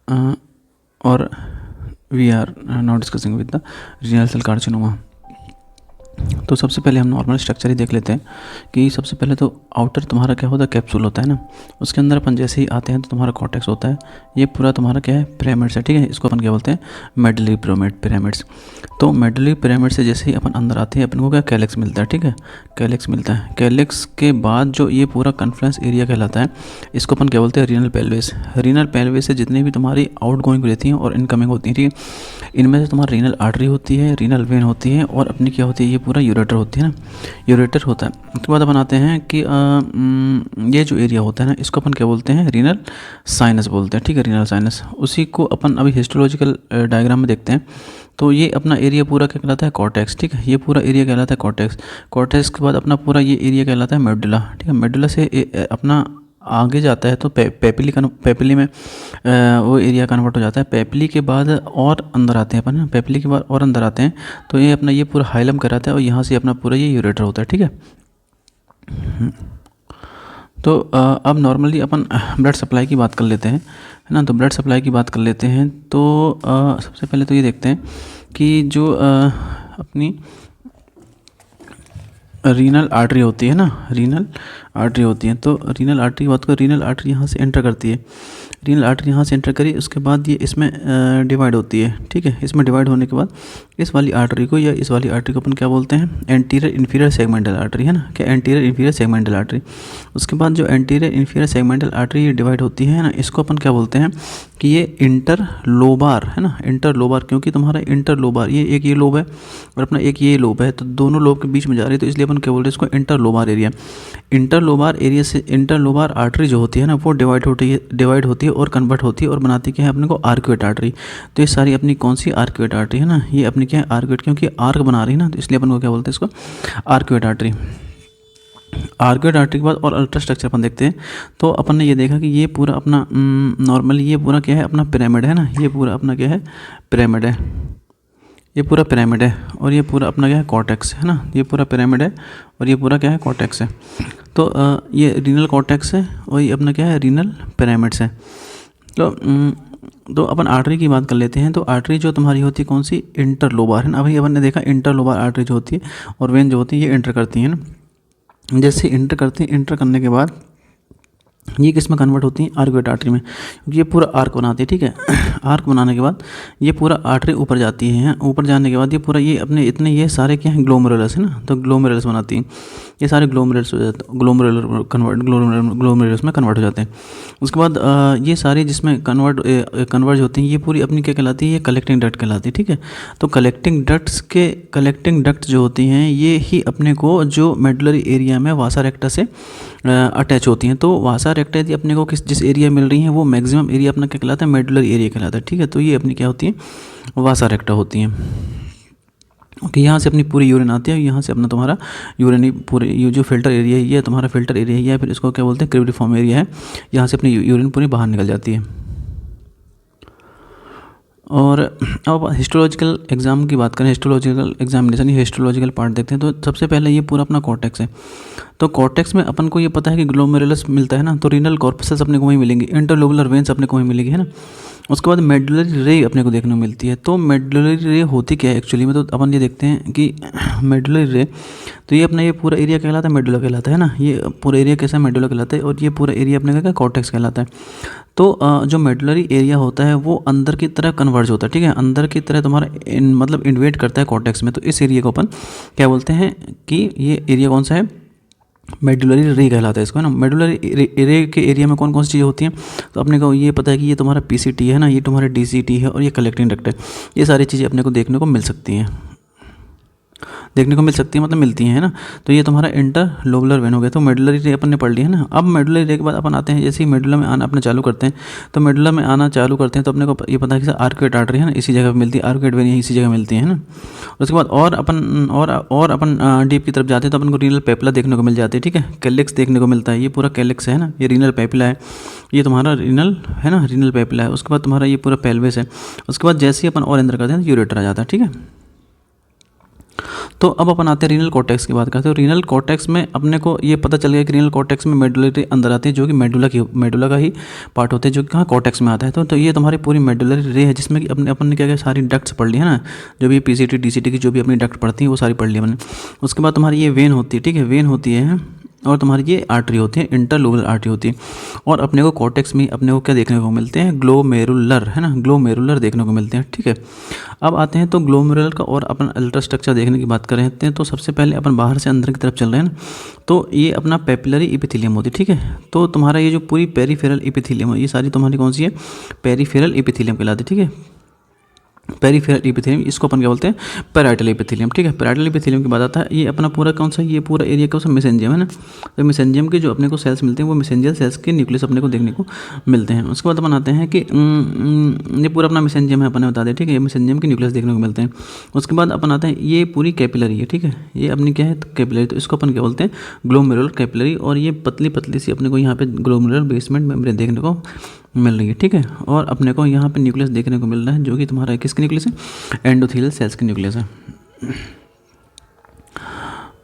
और we are not discussing with the renal cell carcinoma. तो सबसे पहले हम नॉर्मल स्ट्रक्चर ही देख लेते हैं कि सबसे पहले तो आउटर तुम्हारा क्या होता है, कैप्सूल होता है ना, उसके अंदर अपन जैसे ही आते हैं तो तुम्हारा कॉर्टेक्स होता है। ये पूरा तुम्हारा क्या है, पिरामिड्स है, ठीक है। इसको अपन क्या बोलते हैं, मेडुलरी पिरामिड्स। तो मेडुलरी पिरामिड से जैसे ही अपन अंदर आते हैं अपन को क्या, कैलेक्स मिलता है, ठीक है, कैलेक्स मिलता है। कैलेक्स के बाद जो ये पूरा कॉन्फ्लुएंस एरिया कहलाता है, इसको अपन क्या बोलते हैं, रीनल पेल्विस। रीनल पेल्विस से जितनी भी तुम्हारी आउट गोइंग रहती हैं और इनकमिंग होती हैं, ठीक है, इनमें से तुम्हारी रीनल आर्टरी होती है, रीनल वेन होती है और अपनी क्या होती है, ये पूरा यूरेटर होती है ना, यूरेटर होता है। उसके बाद अपन आते हैं कि ये जो एरिया होता है ना, इसको अपन क्या बोलते हैं, रीनल साइनस बोलते हैं, ठीक है, रीनल साइनस। उसी को अपन अभी हिस्टोलॉजिकल डायग्राम में देखते हैं। तो ये अपना एरिया पूरा क्या कहलाता है, कॉर्टेक्स, ठीक है, ये पूरा एरिया कहलाता है कॉर्टेक्स। कॉर्टेक्स के बाद अपना पूरा ये एरिया कहलाता है मेडुला, ठीक है। मेडुला से अपना आगे जाता है तो पेपिली में वो एरिया कन्वर्ट हो जाता है। पेपिली के बाद और अंदर आते हैं अपन, पेपिली के बाद और अंदर आते हैं तो ये अपना ये पूरा हाइलम कराता है और यहाँ से अपना पूरा ये यूरेटर होता है, ठीक है। तो अब नॉर्मली अपन ब्लड सप्लाई की बात कर लेते हैं, है ना। तो ब्लड सप्लाई की बात कर लेते हैं तो सबसे पहले तो ये देखते हैं कि जो अपनी रीनल आर्टरी होती है ना, रीनल आर्टरी होती है। तो रीनल आर्टरी की बात करो, रीनल आर्टरी यहाँ से एंटर करती है, रीनल आर्टरी यहाँ से एंटर करी, उसके बाद ये इसमें डिवाइड होती है, ठीक है। इसमें डिवाइड होने के बाद इस वाली आर्टरी को या इस वाली आर्टरी को अपन क्या बोलते हैं, एंटीरियर इन्फीरियर सेगमेंटल आर्टरी, है ना, क्या, एंटीरियर इन्फीरियर सेगमेंटल आर्टरी। उसके बाद जो एंटीरियर इन्फीरियर सेगमेंटल आर्टरी ये डिवाइड होती है ना, इसको अपन क्या बोलते हैं कि ये इंटरलोबार, है ना, इंटरलोबार, क्योंकि तुम्हारा इंटरलोबार ये एक ये लोब है और अपना एक ये लोब है, तो दोनों लोब के बीच में जा रही है, तो इसलिए अपन क्या बोलते हैं इसको, इंटरलोबार एरिया। इंटरलोबार एरिया से इंटरलोबार आर्टरी जो होती है ना, वो डिवाइड होती है और कन्वर्ट होती है और बनाती क्या है अपने को, आर्क्यूएट आर्टरी। तो ये सारी अपनी कौन सी, आर्क्यूएट आर्टरी, है ना, ये अपनी क्या है, आर्क्यूएट, क्योंकि आर्क बना रही है ना, तो इसलिए अपन को क्या बोलते हैं इसको, आर्क्यूएट आर्टरी। आर्क्यूएट आर्टरी के बाद और अल्ट्रा स्ट्रक्चर अपन देखते हैं। तो अपन ने ये देखा कि ये पूरा अपना नॉर्मली ये पूरा क्या है, अपना पिरामिड है ना, ये पूरा अपना क्या है, पिरामिड है, ये पूरा पिरामिड है और ये पूरा अपना क्या है, कॉर्टेक्स, है ना, ये पूरा पिरामिड है और ये पूरा क्या है, कॉर्टेक्स है। तो ये रीनल कॉर्टेक्स है और ये अपना क्या है, रीनल पिरामिड्स है। तो अपन आर्टरी की बात कर लेते हैं। तो आर्टरी जो तुम्हारी होती है कौन सी, इंटरलोबार, है ना। अभी अपन ने देखा इंटरलोबार आर्टरी जो होती है और वेन जो होती है ये एंटर करती है ना। जैसे एंटर करती है, एंटर करने के बाद ये किस में कन्वर्ट होती है, आर्क्यूएट आर्टरी में, क्योंकि ये पूरा आर्क बनाती है, ठीक है। आर्क बनाने के बाद ये पूरा आर्टरी ऊपर जाती है, ऊपर जाने के बाद ये पूरा ये अपने इतने ये सारे क्या हैं, ग्लोमेरुलस, है ना। तो ग्लोमेरुलस बनाती हैं, ये सारे ग्लोमेरुलस हो जाते हैं, ग्लोमेरुलस में कन्वर्ट हो जाते हैं। उसके बाद ये सारे जिसमें कन्वर्ज होती हैं, ये पूरी अपनी क्या कहलाती है, ये कलेक्टिंग डक्ट कहलाती है, ठीक है। तो कलेक्टिंग डक्ट जो होती हैं ये ही अपने को जो मेडुलरी एरिया में वासा रेक्टा से अटैच होती हैं। तो वासा रेक्टा यदि अपने को जिस एरिया मिल रही हैं वो मैक्सिमम एरिया अपना क्या कहलाता है, मेडुलरी एरिया कहलाता है, ठीक है। तो ये अपनी क्या होती है, वासा रेक्टा होती हैं। ओके, यहाँ से अपनी पूरी यूरिन आती है, यहाँ से अपना तुम्हारा यूरिन पूरे ये जो फिल्टर एरिया है, ये तुम्हारा फिल्टर एरिया है, फिर इसको क्या बोलते हैं, क्रिब्रिफॉर्म एरिया है, यहाँ से अपनी यूरिन पूरी बाहर निकल जाती है। और अब हिस्टोलॉजिकल एग्जाम की बात करें, हिस्टोलॉजिकल एग्जामिनेशन, ये हिस्टोलॉजिकल पार्ट देखते हैं। तो सबसे पहले ये पूरा अपना कॉर्टेक्स है। तो कॉर्टेक्स में अपन को ये पता है कि ग्लोमेरुलस मिलता है ना, तो रीनल कॉर्पसेस अपने को वहीं मिलेंगे, इंटरलोबुलर वेन्स अपने को वहीं मिलेगी, है ना। उसके बाद मेडुलरी रे अपने को देखने को मिलती है। तो मेडुलरी रे होती क्या है एक्चुअली में, तो अपन ये देखते हैं कि मेडुलरी रे, तो ये अपना ये पूरा एरिया कहलाता है, मेडुला कहलाता है ना, ये पूरा एरिया कैसा मेडुला कहलाता है और ये पूरा एरिया अपने का कॉर्टेक्स कहलाता है। तो जो मेडुलरी एरिया होता है वो अंदर की तरह कन्वर्ज होता है, ठीक है, अंदर की तरह तुम्हारा मतलब इन्वेट करता है कॉर्टेक्स में। तो इस एरिया को अपन क्या बोलते हैं कि ये एरिया कौन सा है, मेडुलरी रे कहलाता है इसको, है ना। मेडुलरी रे के एरिया में कौन कौन सी चीज़ें होती हैं, तो अपने को ये पता है कि ये तुम्हारा पीसीटी है ना, ये तुम्हारा डीसीटी है और ये कलेक्टिंग डक्ट है। ये सारी चीज़ें अपने को देखने को मिल सकती हैं, मतलब मिलती हैं, है ना। तो ये तुम्हारा इंटरलोबुलर वेन हो गया। तो मेडुलरी रे अपन ने पढ़ लिया है ना। अब मेडुलरी रे के बाद अपन आते हैं, जैसे ही मेडुला में आना अपने चालू करते हैं, तो मेडुला में आना चालू करते हैं तो अपने को ये पता है कि आर्क्यूएट आर्टरी है ना, इसी जगह पर मिलती है, आर्क्यूएट वेन इसी जगह मिलती है ना। उसके बाद और अपन डीप की तरफ जाते हैं तो अपन को रीनल पेपिला देखने को मिल जाती है, ठीक है, कैलेक्स देखने को मिलता है, ये पूरा कैलेक्स है ना, ये रीनल पेपिला है, ये तुम्हारा रीनल है ना, रीनल पेपिला है। उसके बाद तुम्हारा ये पूरा पेल्विस है। उसके बाद जैसे ही अपन और अंदर करते हैं तो यूरेटर आ जाता है, ठीक है। तो अब अपन आते हैं रीनल कॉर्टेक्स की बात करते हैं। तो रीनल कॉर्टेक्स में अपने को ये पता चल गया कि रीनल कॉर्टेक्स में मेडुलरी अंदर आती है, जो कि मेडुला का ही पार्ट होते हैं, जो कि कहाँ कॉर्टेक्स में आता है। तो ये तुम्हारी पूरी मेडुलरी रे है, जिसमें कि अपन ने क्या क्या सारी डक्ट्स पढ़ ली है ना, जो भी पीसीटी डीसीटी की जो भी अपनी डक्ट पढ़ती है वो सारी पढ़ ली मैंने। उसके बाद तुम्हारी ये वेन होती है, ठीक है, वेन होती है, और तुम्हारी ये आर्टरी होती है, इंटरलोबुलर आर्टरी होती है। और अपने को कॉर्टेक्स में अपने को क्या देखने को मिलते हैं, ग्लोमेरुलर, है ना, ग्लोमेरुलर देखने को मिलते हैं, ठीक है। अब आते हैं तो ग्लोमेरुलर का और अपन अल्ट्रा स्ट्रक्चर देखने की बात कर रहे हैं। तो सबसे पहले अपन बाहर से अंदर की तरफ चल रहे हैं ना, तो ये अपना पेपिलरी इपिथेलियम होती है, ठीक है। तो तुम्हारा ये जो पूरी पेरीफेरल इपिथेलियम है, ये सारी तुम्हारी कौन सी है, पेरीफेरल इपिथेलियम कहलाती है, ठीक है। पेरीफेरल इपिथेलियम, इसको अपन क्या बोलते हैं, पैराइटल इपिथेलियम, ठीक है। पैराइटल इपिथेलियम की बात आता है, ये अपना पूरा कौन सा, ये पूरा एरिया कौन सा, मेसेंजियम है ना। तो मेसेंजियम के जो अपने को सेल्स मिलते हैं वो मेसेंजियल सेल्स के न्यूक्लियस अपने को देखने को मिलते हैं। उसके बाद अपन आते हैं कि ये पूरा अपना मेसेंजियम है, अपने बता दें, ठीक है, ये मेसेंजियम के न्यूक्लियस देखने को मिलते हैं। उसके बाद अपन आते हैं, ये पूरी कैपिलरी है, ठीक है, ये अपनी क्या है, कैपिलरी, तो इसको अपन क्या बोलते हैं, ग्लोमेरुलर कैपिलरी। और ये पतली पतली सी अपने को यहाँ पे ग्लोमेरुलर बेसमेंट मेम्ब्रेन देखने को मिल रही है, ठीक है। और अपने को यहाँ पे न्यूक्लियस देखने को मिल रहा है, जो कि तुम्हारा किसके न्यूक्लियस है, एंडोथेलियल सेल्स के न्यूक्लियस है।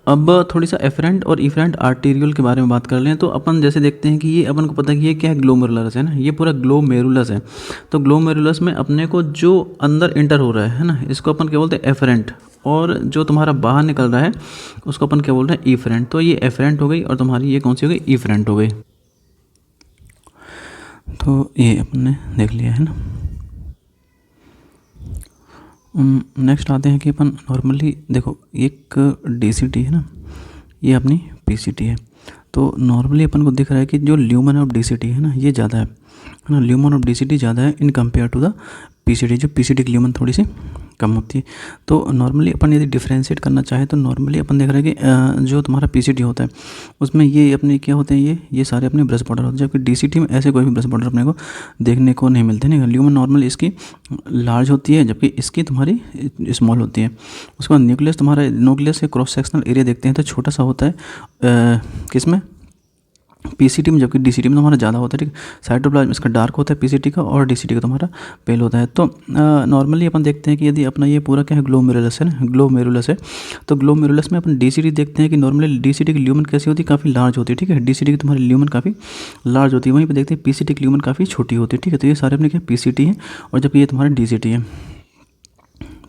अब थोड़ी सा एफरेंट और इफरेंट आर्टेरियल के बारे में बात कर लें। तो अपन जैसे देखते हैं कि ये अपन को पता है कि ये क्या है, ग्लोमेरुलस है ना, ये पूरा ग्लोमेरुलस है। तो ग्लोमेरुलस में अपने को जो अंदर इंटर हो रहा है ना, इसको अपन क्या बोलते हैं, एफरेंट। और जो तुम्हारा बाहर निकल रहा है उसको अपन क्या बोल रहे हैं, इफरेंट। तो ये एफरेंट हो गई और तुम्हारी ये कौन सी हो गई, इफरेंट हो गई। तो ये अपने देख लिया है ना। नेक्स्ट आते हैं कि अपन नॉर्मली देखो, एक डीसीटी है ना, ये अपनी पीसीटी है। तो नॉर्मली अपन को दिख रहा है कि जो ल्यूमन ऑफ डीसीटी है ना, ये ज़्यादा है ना, ल्यूमन ऑफ डीसीटी ज़्यादा है in compare to the PCT. जो पीसीटी की ल्यूमन थोड़ी सी कम होती है। तो नॉर्मली अपन यदि डिफ्रेंशिएट करना चाहे तो नॉर्मली अपन देख रहे हैं कि जो तुम्हारा पीसीटी होता है उसमें ये अपने क्या होते हैं, ये सारे अपने ब्रश बॉर्डर होते हैं, जबकि डीसीटी में ऐसे कोई भी ब्रश बॉर्डर अपने को देखने को नहीं मिलते। नहीं, ल्यूमन नॉर्मली इसकी लार्ज होती है, जबकि इसकी तुम्हारी स्मॉल होती है। उसके बाद न्यूक्लियस, तुम्हारा न्यूक्लियस के क्रॉस सेक्शनल एरिया देखते हैं तो छोटा सा होता है किसमें, पीसीटी में, जबकि डीसीटी में तुम्हारा ज़्यादा होता है, ठीक। साइटोप्लाज्म इसका डार्क होता है पीसीटी का, और डीसीटी का तुम्हारा पेल होता है। तो नॉर्मली अपन देखते हैं कि यदि अपना ये पूरा क्या है, ग्लोमेरुलस है ना, ग्लोमेरुलस है। तो ग्लोमेरुलस में अपन डीसीटी देखते हैं कि नॉर्मली डीसीटी की ल्यूमन कैसी होती है, काफ़ी लार्ज होती है, ठीक है। डीसीटी की तुम्हारी ल्यूमन काफ़ी लार्ज होती है। वहीं पर देखते हैं पीसीटी की ल्यूमन काफ़ी छोटी होती है, ठीक है। तो ये सारे अपने क्या पीसीटी हैं, और जबकि ये तुम्हारा डीसीटी है।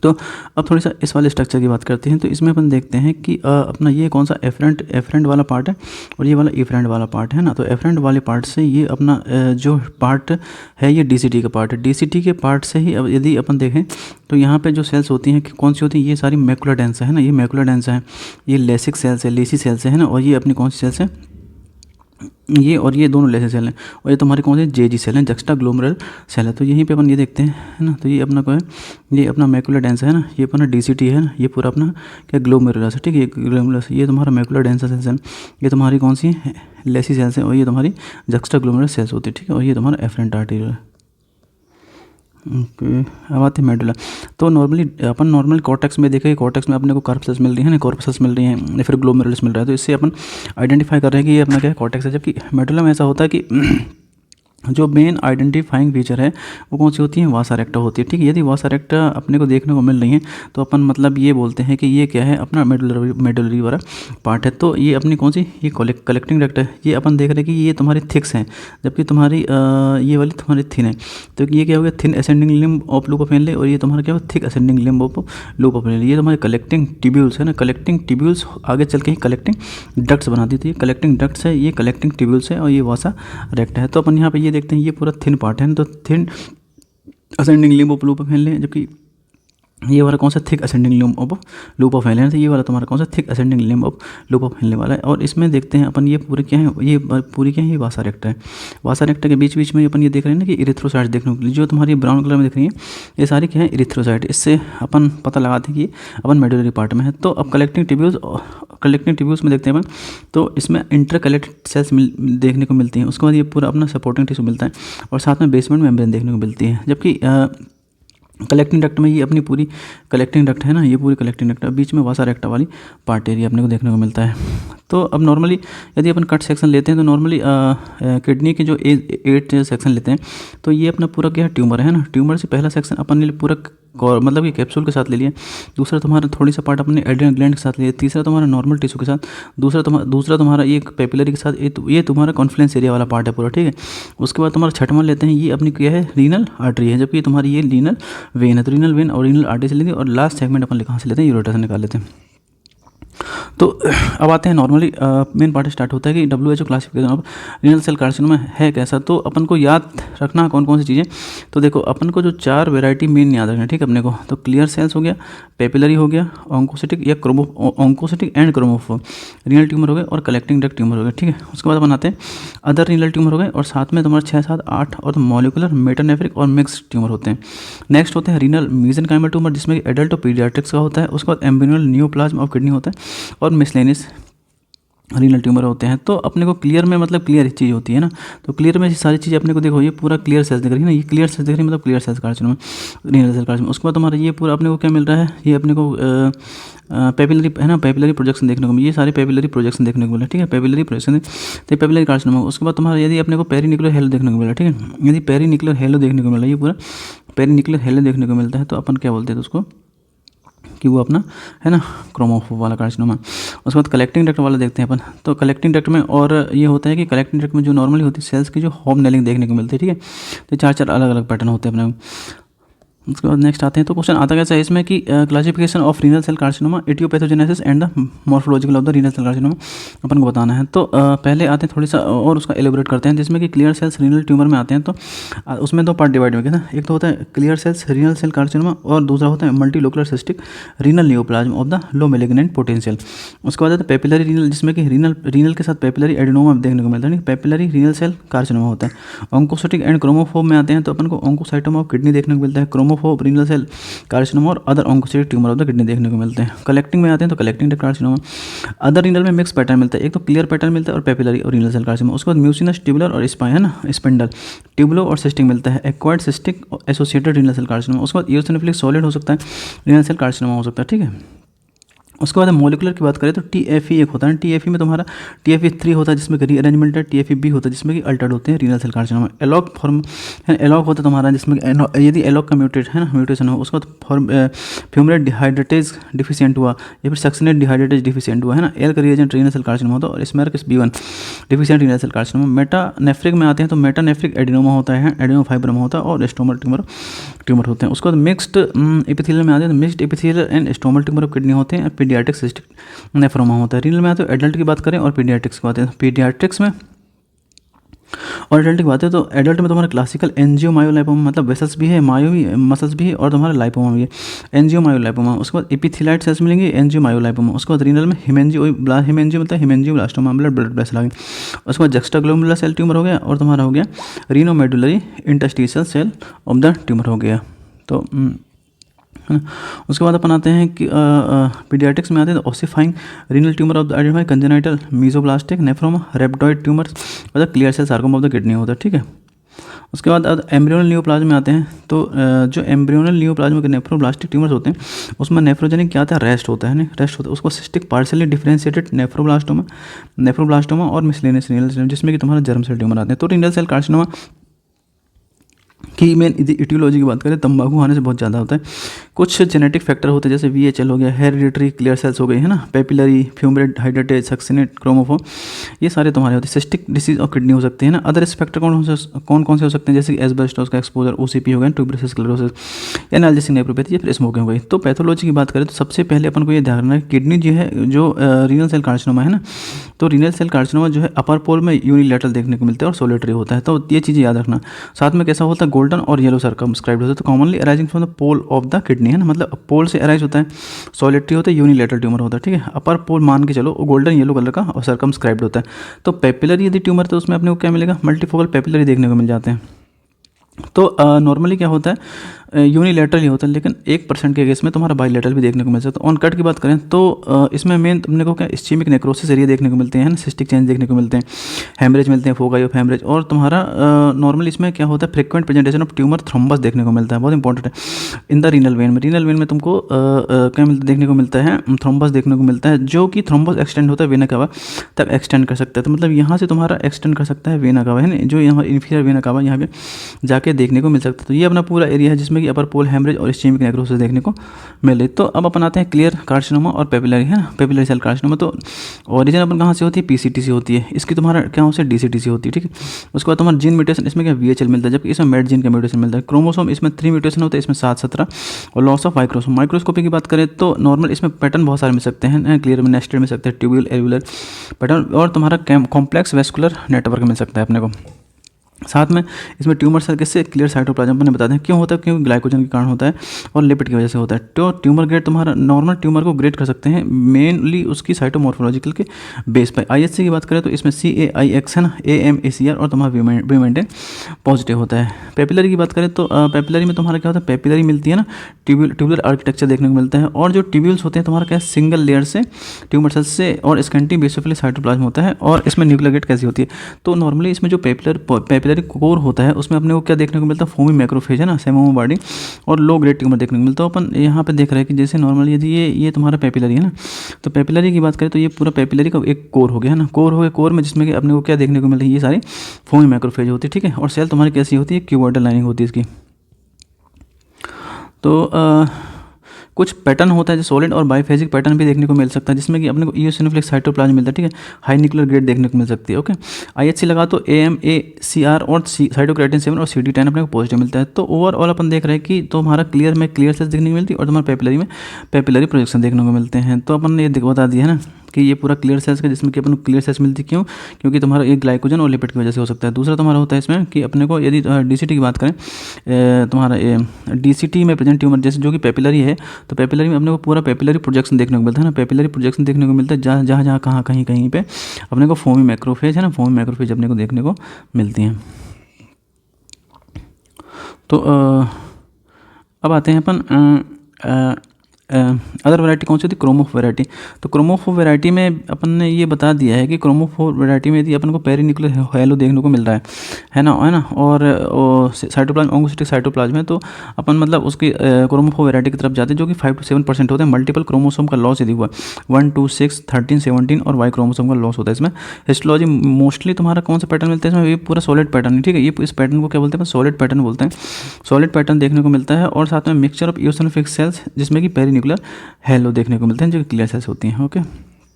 तो अब थोड़ी सा इस वाले स्ट्रक्चर की बात करते हैं। तो इसमें अपन देखते हैं कि अपना ये कौन सा एफरेंट वाला पार्ट है, और ये वाला इफरेंट वाला पार्ट है ना। तो एफरेंट वाले पार्ट से ये अपना जो पार्ट है ये डीसीटी का पार्ट है। डीसीटी के पार्ट से ही अब यदि अपन देखें तो यहाँ पे जो सेल्स होती हैं कौन सी होती हैं, ये सारी मैकुलर डेंसा है ना, ये मैकुलर डेंसा है, ये लेसिक सेल्स है, लेसी सेल्स है ना, और ये अपनी कौन सी सेल्स है, ये और ये दोनों लेसी सेल हैं। और ये तुम्हारी कौन सी, जेजी सेल है, जक्स्टा ग्लोमेरुलर सेल है। तो यहीं पे अपन ये देखते हैं, है ना। तो ये अपना क्या है, ये अपना मैकुलर डेंसा है ना, ये अपना डीसीटी है ना, ये पूरा अपना क्या ग्लोमेरुलस है, ठीक है। ये ग्लोमेरुलस, ये तुम्हारा मैकुलर डेंसा सेल्स है, ये तुम्हारी कौन सी है, लेसी सेल्स है, और ये तुम्हारी जक्स्टा ग्लोमेरुलर सेल्स होती है, ठीक है। और ये तुम्हारा एफरेंट आर्टेरियल है। ओके, अब आते हैं मेडुला। तो नॉर्मली कॉर्टेक्स में देखें, कॉर्टेक्स में अपने को कार्पसेल्स मिल रही है ना, कॉर्पसेल्स मिल रही हैं, या फिर ग्लोमेरुलस मिल रहा है। तो इससे अपन आइडेंटिफाई कर रहे हैं कि ये अपना क्या है, कॉर्टेक्स है। जबकि मेडुला में ऐसा होता है कि जो मेन आइडेंटिफाइंग फीचर है वो कौन सी होती है, वासा रेक्टा होती है, ठीक है। यदि वासा रेक्टा अपने को देखने को मिल रही है तो अपन मतलब ये बोलते हैं कि ये क्या है, अपना मेडुलरी वाला पार्ट है। तो ये अपनी कौन सी, ये कलेक्टिंग डक्ट है। ये अपन देख रहे हैं कि ये तुम्हारी थिक्स हैं, जबकि तुम्हारी ये वाली तुम्हारी थिन है। तो ये क्या हो गया, thin ascending limb of loop of Henle, और ये तुम्हारा क्या होगा, thick ascending limb of loop of Henle. ये तुम्हारे कलेक्टिंग ट्यूब्यूल्स है ना, कलेक्टिंग ट्यूब्यूल्स आगे चल के ही कलेक्टिंग डक्ट्स बनाती थी। कलेक्टिंग डक्ट्स है, ये कलेक्टिंग ट्यूब्यूल्स है, और ये वासा रेक्टा है। तो अपन यहाँ पे ये देखते हैं, ये पूरा थिन पार्ट है ना, तो thin ascending limb of loop of Henle, जबकि ये वाला कौन सा, thick ascending limb of loop of Henle. तो ये वाला तुम्हारा कौन सा, thick ascending limb of loop of Henle वाला है। और इसमें देखते हैं अपन, ये पूरे क्या है, ये पूरी क्या है, ये वासा रेक्टा है। वासा रेक्टा के बीच बीच में अपन ये देख रहे हैं ना कि इरिथ्रोसाइट देखने को मिली, जो तुम्हारी ब्राउन कलर में दिख रही है, ये सारी क्या है, इरिथ्रोसाइट। इससे अपन पता लगाते हैं कि अपन मेडुलरी पार्ट में है। तो अब कलेक्टिंग ट्यूब्यूल्स में देखते हैं अपन, तो इसमें इंटरकलेक्ट सेल्स देखने को मिलती हैं। उसके बाद ये पूरा अपना सपोर्टिंग टिश्यू मिलता है, और साथ में बेसमेंट मेम्ब्रेन देखने को मिलती है। जबकि कलेक्टिंग डक्ट में ये अपनी पूरी कलेक्टिंग डक्ट है ना, ये पूरी कलेक्टिंग डक्ट है, बीच में वासा रेक्टा वाली पार्ट एरिया अपने को देखने को मिलता है। तो अब नॉर्मली यदि अपन कट सेक्शन लेते हैं तो नॉर्मली किडनी के जो 8 सेक्शन लेते हैं, तो ये अपना पूरा क्या है, ट्यूमर है ना। ट्यूमर से पहला सेक्शन अपन ने पूरा मतलब कि कैप्सूल के साथ ले लिया, दूसरा तुम्हारा थोड़ी सा पार्ट अपने एड्रिनल ग्लैंड के साथ ले लिया, तीसरा तुम्हारा नॉर्मल टिश्यू के साथ, दूसरा तुम्हारा ये पेपिलरी के साथ, ये तुम्हारा कॉन्फ्लुएंस एरिया वाला पार्ट है पूरा, ठीक है। उसके बाद तुम्हारा छठवां लेते हैं, ये अपनी क्या है, रीनल आर्टरी है, जबकि तुम्हारी ये रीनल वेन है। तो रीनल वेन और रीनल आर्टरी से लेते हैं, और लास्ट सेगमेंट अपन कहाँ से लेते हैं, यूरेटर से निकाल लेते हैं। तो अब आते हैं नॉर्मली मेन पार्ट स्टार्ट होता है कि WHO classification of renal cell carcinoma है कैसा। तो अपन को याद रखना कौन कौन सी चीज़ें। तो देखो अपन को जो 4 वैरायटी मेन याद रखना है, ठीक है अपने को। तो क्लियर सेल्स हो गया, पेपिलरी हो गया, ऑन्कोसिटिक या ऑन्कोसिटिक एंड क्रोमोफोर रीनल ट्यूमर हो गए, और कलेक्टिंग डक्ट ट्यूमर हो गए, ठीक है। उसके बाद अपन आते हैं अदर रीनल ट्यूमर हो गए, और साथ में तुम्हारा 6, 7, 8 और मॉलिकुलर, मेटानेफ्रिक और मिक्स ट्यूमर होते हैं। नेक्स्ट होते हैं रीनल मेसेनकाइमल ट्यूमर, जिसमें एडल्ट और पीडियाट्रिक्स का होता है। उसके बाद एम्ब्रियोनल न्यूप्लाज्म ऑफ किडनी होता है, और मिसलेनियस रीनल ट्यूमर होते हैं। तो अपने को क्लियर में मतलब क्लियर चीज़ होती है ना। तो क्लियर में सारी चीज़ें अपने को देखो, ये पूरा क्लियर सेल्स दिख रही है ना, ये क्लियर सेल्स दिख रही है, मतलब clear cells carcinoma, renal cell carcinoma. उसके बाद हमारा ये पूरा अपने को क्या मिल रहा है, ये अपने को पेपिलरी है ना, पेपिलरी प्रोजेक्शन देखने को मिले, ये सारे पेपिलरी प्रोजेक्शन देखने को मिला, ठीक है। पेपिलरी प्रोजेक्शन तो पेपिलरी कार्सिनोमा। उसके बाद तुम्हारा यदि अपने को पेरिनिकुलर हेलो देखने को मिला, ठीक है, यदि पेरिनिकुलर हेलो देखने को मिला, ये पूरा पेरिनिकुलर हेलो देखने को मिलता है, तो अपन क्या बोलते हैं उसको कि वो अपना है ना क्रोमोफोर वाला कार्सिनोमा। उसके बाद कलेक्टिंग डक्ट वाला देखते हैं अपन। तो कलेक्टिंग डक्ट में और ये होता है कि कलेक्टिंग डक्ट में जो नॉर्मली होती है सेल्स की जो होम नेलिंग देखने को मिलती है, ठीक है। तो 4 अलग अलग पैटर्न होते हैं अपने। उसके बाद नेक्स्ट आते हैं। तो क्वेश्चन आता कैसा है इसमें कि classification of renal cell carcinoma, etiopathogenesis and the morphological of the renal cell carcinoma अपन को बताना है। तो पहले आते हैं थोड़ी सा और उसका एलिब्रेट करते हैं, जिसमें कि क्लियर सेल्स रीनल ट्यूमर में आते हैं। तो उसमें 2 पार्ट डिवाइड हो गए ना, एक तो होता है clear cells renal cell carcinoma, और दूसरा होता है multilocular cystic renal neoplasm of the low malignant potential. उसके बाद आता है पेपिलरी रीनल, जिसमें कि रीनल के साथ पेपिलरी एडिनोमा देखने को मिलता है, पेपिलरी रीनल सेल कार्सिनोमा होता है। ऑन्कोसिटिक एंड क्रोमोफोब में आते हैं, तो अपन को ऑन्कोसाइटोमा ऑफ किडनी देखने को मिलता है, क्रोमोफोब रीनल सेल कार्सिनोमा और other oncocytic tumour of the kidney देखने को मिलते हैं। कलेक्टिंग में आते हैं तो collecting duct carcinoma. Other renal में मिक्स पैटर्न मिलता है, एक तो क्लियर पैटर्न मिलता है और पेपिलरी और रीनल सेल कार्सिनोमा। उसके बाद म्यूसिनस ट्यूबुलर और स्पाइन है ना, स्पिंडल ट्यूबुलो और सिस्टिक मिलता है, acquired cystic associated renal cell carcinoma. उसके बाद इओसिनोफिलिक सॉलिड हो सकता है, रीनल सेल कार्सिनोमा हो सकता है, ठीक है। उसके बाद मॉलिकुलर की बात करें तो TFE एक होता है, TFE में तुम्हारा TFE3 होता है जिसमें रीअरेंजमेंट है, TFE-B होता है जिसमें कि अल्टर्ड होते हैं रीनल सेल कार्सिनोमा। एलॉग फॉर्म है, एलॉग होता है तुम्हारा जिसमें यदि एलॉग का म्यूटेशन हो, उसका फ्यूमरेट डिहाइड्रेटेज डिफिशिएंट हुआ या फिर सक्सिनेट डिहाइड्रेटेज डिफिशिएंट हुआ है ना, एल का रिएजेंट रीनल सेल कार्सिनोमा होता है, और SMARC B1 deficient renal cell carcinoma. Metanephric में आते हैं तो मेटानेफ्रिक एडिनोमा होता है, एडिनोफाइब्रोमा होता है, और स्टोमल ट्यूमर होते हैं। उसके बाद मिक्स्ड एपिथेलियल में आते हैं तो mixed epithelial and stromal tumour of kidney होते हैं, पीडियाट्रिक सिस्टिक नेफ्रोमा होता है। रीनल में आते हैं एडल्ट की बात करें और पीडियाट्रिक्स की बात है, पीडियाट्रिक्स में और एडल्ट की बात है तो एडल्ट में तुम्हारा क्लासिकल एंजियोमायोलाइपोमा, मतलब वेसल्स भी है, मायो भी, मसल्स भी है, और तुम्हारा लाइपोमा भी है, एंजियोमायोलाइपोमा। उसके बाद एपिथेलाइट सेल्स मिलेंगे, एंजियोमायोलाइपोमा। उसके बाद रीनल में हिमेंजियो मतलब हिमेंजियोब्लास्टोमा, ब्लड वेसल आ गया। उसके बाद जक्स्टाग्लोमुलर सेल ट्यूमर हो गया, और तुम्हारा हो गया renomedullary interstitial cell of the tumour हो गया। तो है ना। उसके बाद अपन आते हैं कि पीडियाट्रिक्स में आते हैं तो ossifying renal tumour of the identify congenital mesoblastic nephroma, rhabdoid tumour और clear cell sarcoma of the kidney होता है, ठीक है। उसके बाद एम्ब्रियोनल न्यूप्लाज्म में आते हैं तो जो एम्ब्रियोनल न्यूप्लाज्म के नेफ्रोब्लास्टिक ट्यूमर्स होते हैं उसमें नेफ्रोजेनिक क्या आता है, रेस्ट होता है ना, रेस्ट होता है। उसको सिस्टिक पार्शियली डिफरेंशिएटेड नेफ्रोब्लास्टोमा और मिसलेनियस रीनल सेल, जिसमें कि तुम्हारा जर्म सेल ट्यूमर आते हैं। तो रीनल सेल कार्सिनोमा की मेन इटियोलॉजी की बात करें, तंबाकू खाने से बहुत ज़्यादा होता है। कुछ जेनेटिक फैक्टर होते हैं जैसे VHL हो गया, हेरिडिटरी क्लियर सेल्स हो गई है ना, पेपिलरी, फ्यूमरेट हाइड्रेटेज, सक्सिनेट, क्रोमोफोम, ये सारे तुम्हारे होते हैं। सिस्टिक डिसीज ऑफ किडनी हो सकते हैं ना। अदर रिस्क फैक्टर कौन से हो सकते हैं, जैसे एस्बेस्टोस का एक्सपोजर, OCP हो गया, ट्यूबरकुलोसिस स्क्लेरोसिस, एनाल्जेसिक नेफ्रोपैथी या फिर स्मोकिंग हो गई। तो पैथोलॉजी की बात करें तो सबसे पहले अपन को ये ध्यान रखना है किडनी जो है, जो रीनल सेल कार्सिनोमा है ना, तो रीनल सेल कार्सिनोमा जो है अपर पोल में यूनिलैटरल देखने को मिलता है और सोलिटरी होता है। तो ये चीज़ें याद रखना। साथ में कैसा होता है, गोल्डन और येलो सर्कमस्क्राइब्ड होता है। तो commonly arising from the pole of the kidney है ना, मतलब पोल से अराइज होता है, सोलिटरी होता है, यूनिलैटरल ट्यूमर होता है, ठीक है। अपर पोल मान के चलो गोल्डन येलो कलर का और सर्कमस्क्राइब्ड होता है। तो पेपिलरी यदि ट्यूमर तो उसमें अपने को क्या मिलेगा, मल्टीफोकल पेपिलरी देखने को मिल जाते हैं। तो नॉर्मली क्या होता है, यूनिलैटरल ही होता है, लेकिन 1% के केस में तुम्हारा बाईलैटरल भी देखने को मिल सकता है। ऑन कट की बात करें तो इसमें मेन तुमने को क्या इस्चीमिक नेक्रोसिस एरिया देखने को मिलते हैं, सिस्टिक चेंज देखने को मिलते हैं, हेमरेज मिलते हैं, फोकाई ऑफ हेमरेज, और तुम्हारा नॉर्मली इसमें क्या होता है, frequent presentation of tumour thrombus देखने को मिलता है, बहुत इंपॉर्टेंट है। इन द रीनल वेन में, रीनल वेन में तुमको क्या देखने को मिलता है, थ्रोम्बस देखने को मिलता है, जो कि थ्रोम्बस एक्सटेंड होता है वेना कावा तक एक्सटेंड कर सकता है। तो मतलब यहाँ से तुम्हारा एक्सटेंड कर सकता है वेना कावा है ना, जो यहाँ इंफीरियर वेना कावा यहाँ पे जाके देखने को मिल सकता है। तो ये अपना पूरा एरिया है जिसमें कि अपर पोल हेमरेज और इस्चेमिक नेक्रोसिस देखने को मिल रही। तो अब अपन आते हैं क्लियर कार्सिनोमा और पेपिलरी, है ना, पेपिलरी सेल कार्सिनोमा। तो ओरिजिन अपन कहाँ से होती है, पीसीटी से होती है। इसकी तुम्हारा क्या होता है, डीसीटी से होती है, ठीक है। उसके बाद तुम्हारा जीन म्यूटेशन, इसमें क्या वीएचएल मिलता है, जबकि इसमें मेड जीन का म्यूटेशन मिलता है। क्रोमोसोम इसमें 3 म्यूटेशन होते हैं, इसमें 7-17 और लॉस ऑफ माइक्रोसोम। माइक्रोस्कोपी की बात करें तो नॉर्मल इसमें पैटर्न बहुत सारे मिल सकते हैं, क्लियर में नेस्टेड मिल सकते हैं, ट्यूब्यूल एल्वुलर पैटर्न, और तुम्हारा कॉम्प्लेक्स वेस्कुलर नेटवर्क मिल सकता है अपने को। साथ में इसमें ट्यूमर सेल किससे, क्लियर साइटोप्लाज्म अपने बताते हैं क्यों होता है, क्योंकि ग्लाइकोजन के कारण होता है और लिपिड की वजह से होता है। तो ट्यूमर ग्रेड तुम्हारा नॉर्मल ट्यूमर को ग्रेड कर सकते हैं मेनली उसकी साइटोमॉर्फोलॉजिकल के बेस पर। आईएचसी की बात करें तो इसमें CAIX है ना, AMACR और तुम्हारा विमेंटेन पॉजिटिव होता है। पेपिलरी की बात करें तो पेपिलरी में तुम्हारा क्या होता है, पेपिलरी मिलती है ना, ट्यूबुलर आर्किटेक्चर देखने को मिलता है, और जो ट्यूब्यूल्स होते हैं तुम्हारा क्या सिंगल लेयर से ट्यूमर सेल से और स्कैंटी बेसिकली साइटोप्लाज्म होता है। और इसमें न्यूक्लियर गेट कैसी होती है, तो नॉर्मली इसमें जो पेपिलरी कोर होता है उसमें अपने को क्या देखने को मिलता है, फोमी मैक्रोफेज है ना, सेमोमोबाडी और लो ग्रेड ट्यूमर देखने को मिलता है। अपन यहाँ पे देख रहे हैं कि जैसे नॉर्मली यदि ये तुम्हारा पेपिलरी है ना, तो पेपिलरी की बात करें तो ये पूरा पेपिलरी का एक कोर हो गया है ना, कोर हो गया, कोर में जिसमें कि अपने को क्या देखने को मिलता है, ये सारी फोमी मैक्रोफेज होती है, ठीक है। और सेल तुम्हारी कैसी होती है, क्यूबॉइडल लाइनिंग होती है इसकी। तो कुछ पैटर्न होता है जो सॉलिड और बाइफेजिक पैटर्न भी देखने को मिल सकता है, जिसमें कि अपने को इओसिनोफिलिक साइटोप्लाज्म मिलता है, ठीक है, हाई न्यूक्लियर ग्रेड देखने को मिल सकती है। ओके, आईएचसी लगा तो AMACR और साइटोक्राइटिन 7 और CD10 अपने को पॉजिटिव मिलता है। तो ओवरऑल अपन देख रहे हैं कि तो हमारा क्लियर में क्लियर सेल्स देखने को मिलती है और तुम्हारा पेपिलरी में पेपिलरी प्रोजेक्शन देखने को मिलते हैं। तो अपन ने ये बता दिया है ना कि ये पूरा क्लियर सेल्स का, जिसमें कि अपन को क्लियर सेल्स मिलती क्यों, क्योंकि तुम्हारा एक ग्लाइकोजन और लिपिड की वजह से हो सकता है। दूसरा तुम्हारा होता है इसमें कि अपने को यदि डीसीटी की बात करें, तुम्हारा डीसीटी में प्रेजेंट ट्यूमर जैसे जो कि पेपिलरी है, तो पेपिलरी में अपने को पूरा पेपिलरी प्रोजेक्शन देखने को मिलता है ना, पेपिलरी प्रोजेक्शन देखने को मिलता है जहाँ कहाँ कहीं पे अपने को फोमी मैक्रोफेज है ना, फोमी मैक्रोफेज अपने को देखने को मिलती हैं। तो अब आते हैं अपन अदर वैरायटी कौन सी होती है, क्रोमोफोर वैरायटी। तो क्रोमोफोर वैरायटी में अपन ने ये बता दिया है कि क्रोमोफोर वैरायटी में यदि अपन को पेरीन्यूक्लियर हेलो देखने को मिल रहा है ना, और साइटोप्लाज्म ओंगोसिटिक साइटोप्लाज्म है, तो अपन मतलब उसकी क्रोमोफोर वैरायटी की तरफ जाते हैं, जो कि 5 to 7% होते हैं। मल्टीपल क्रोमोसोम का लॉस यदि हुआ 1, 2, 6, 13, 17 और वाई क्रोमोसोम का लॉस होता है इसमें। हिस्टोलॉजी मोस्टली तुम्हारा कौन सा पैटर्न मिलता है इसमें, ये पूरा सॉलिड पैटर्न है, ठीक है। ये इस पैटर्न को क्या बोलते हैं, सॉलिड पैटर्न बोलते हैं, सॉलिड पैटर्न देखने को मिलता है। और साथ में मिक्सचर ऑफ इओसिनोफिलिक सेल्स, जिसमें कि पेरीन्यूक्लियर हेलो देखने को मिलते हैं, जो कि क्लियर सेल्स होती हैं। ओके,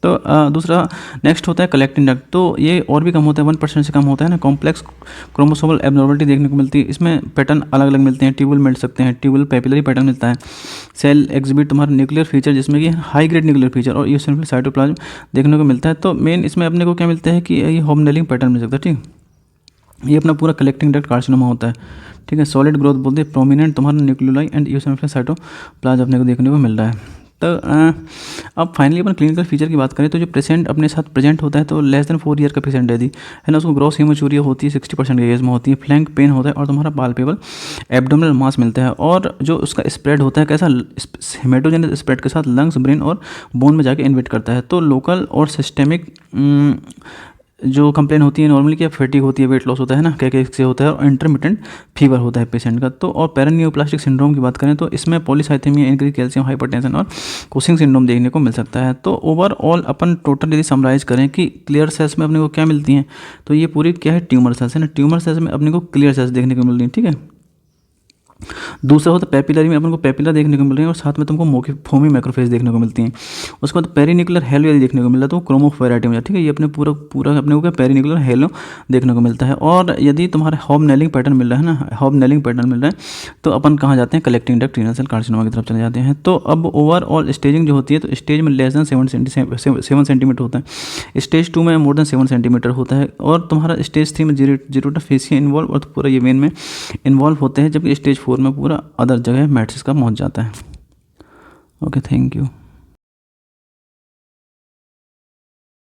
तो दूसरा नेक्स्ट होता है कलेक्टिंग डक्ट। तो ये और भी कम होता है, 1% से कम होता है ना। कॉम्प्लेक्स क्रोमोसोमल एबनॉर्मलिटी देखने को मिलती है, इसमें पैटर्न अलग अलग मिलते हैं, ट्यूबुल मिल सकते हैं, ट्यूबुल पेपिलरी पैटर्न मिलता है। सेल एग्जिबिट तुम्हारा न्यूक्लियर फीचर, जिसमें कि हाई ग्रेड न्यूक्लियर फीचर और इओसिनोफिलिक साइटोप्लाज्म देखने को मिलता है। तो मेन इसमें अपने को क्या मिलता है कि ये होमनेलिंग पैटर्न मिल सकता है, ठीक। ये अपना पूरा कलेक्टिंग डक्ट कार्सिनोमा होता है, ठीक है। सॉलिड ग्रोथ बोलते हैं, प्रोमिनेंट तुम्हारा न्यूक्लियोलाई एंड इओसिनोफिलिक साइटोप्लाज्म अपने को देखने को मिल रहा है। तो अब फाइनली अपन क्लिनिकल फीचर की बात करें तो जो पेशेंट अपने साथ प्रेजेंट होता है, तो लेस देन 4 ईयर का पेशेंट है ना, उसको ग्रॉस हीमोचूरिया होती है 60% की एज में होती है, फ्लैंक पेन होता है और तुम्हारा पाल्पेबल एब्डोमिनल मास मिलता है। और जो उसका स्प्रेड होता है कैसा, हेमेटोजेनस स्प्रेड के साथ लंग्स, ब्रेन और बोन में जाके इन्वेट करता है। तो लोकल और सिस्टेमिक जो कंप्लेन होती है नॉर्मली क्या, फैटिग होती है, वेट लॉस होता है ना, क्या से होता है, और इंटरमिटेंट फीवर होता है पेशेंट का। तो और पैरानियोप्लास्टिक सिंड्रोम की बात करें तो इसमें पॉलीसाइथेमिया, इंक्रीज कैल्शियम, हाइपरटेंशन और कुशिंग सिंड्रोम देखने को मिल सकता है। तो ओवरऑल अपन टोटल यदि समराइज करें कि क्लियर सेल्स में अपने को क्या मिलती हैं, तो ये पूरी क्या है, ट्यूमर सेल्स है ना, ट्यूमर सेल्स में अपने को क्लियर सेल्स देखने को मिल रही है, ठीक है। दूसरा होता है पेपिलरी में अपन को पेपिला देखने को मिल रही है और साथ में तुमको फोमी मैक्रोफेज देखने को मिलती हैं। उसके बाद पेरीन्यूक्लियर हेलो यदि देखने को मिल रहा है तो क्रोमोफोर वैरायटी में, ठीक है। ये अपने पूरा अपने को क्या पेरीन्यूक्लियर हेलो देखने को मिलता है। और यदि तुम्हारा हॉबनेलिंग पैटर्न मिल रहा है ना, हॉबनेलिंग पैटर्न मिल रहा है, तो अपन कहाँ जाते हैं, collecting duct renal cell carcinoma की तरफ चले जाते हैं। तो अब ओवरऑल स्टेजिंग जो होती है, तो स्टेज में लेस देन 7 सेंटीमीटर होता है, स्टेज 2 में मोर देन 7 सेंटीमीटर होता है, और तुम्हारा स्टेज 3 में जीरोटा फेसिया इन्वॉल्व और पूरा ये वेन में इन्वॉल्व होते हैं, जबकि स्टेज 4 में पूरा अदर जगह मैट्रिक्स का पहुंच जाता है। Okay, thank you.